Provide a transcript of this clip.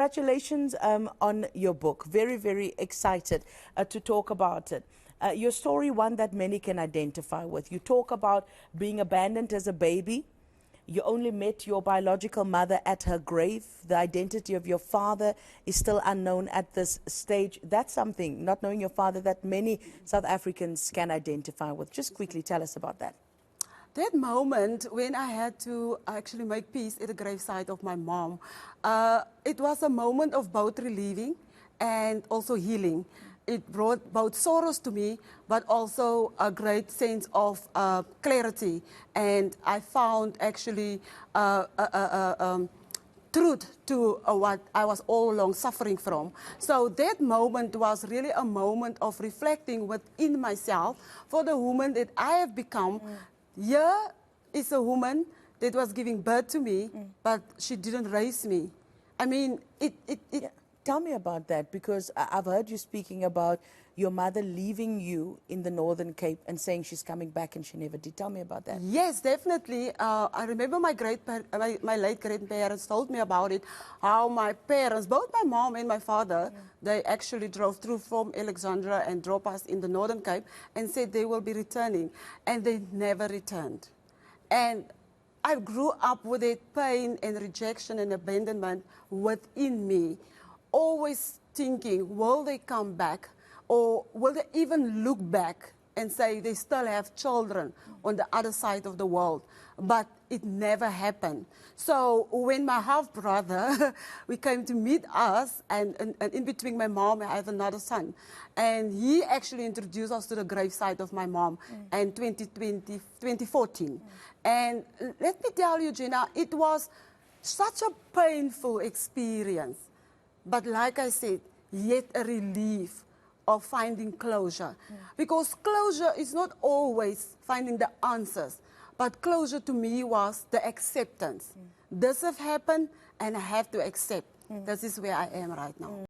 Congratulations on your book. Very, very excited to talk about it. Your story, one that many can identify with. You talk about being abandoned as a baby. You only met your biological mother at her grave. The identity of your father is still unknown at this stage. That's something, not knowing your father, that many South Africans can identify with. Just quickly tell us about that. That moment when I had to actually make peace at the gravesite of my mom, it was a moment of both relieving and also healing. It brought both sorrows to me, but also a great sense of clarity. And I found actually truth to what I was all along suffering from. So that moment was really a moment of reflecting within myself for the woman that I have become. Here is a woman that was giving birth to me, but she didn't raise me. I mean, Yeah. Tell me about that, because I've heard you speaking about your mother leaving you in the Northern Cape and saying she's coming back, and she never did. Tell me about that. Yes, definitely. I remember my late grandparents told me about it, how my parents, both my mom and my father, they actually drove through from Alexandra and dropped us in the Northern Cape and said they will be returning. And they never returned. And I grew up with that pain and rejection and abandonment within me, always thinking, will they come back? Or will they even look back and say they still have children on the other side of the world? But it never happened. So when my half-brother, we came to meet us, and in between my mom, I have another son. And he actually introduced us to the gravesite of my mom in 2014. And let me tell you, Gina, it was such a painful experience. But like I said, yet a relief of finding closure. Because closure is not always finding the answers, but closure to me was the acceptance. This has happened, and I have to accept. This is where I am right now.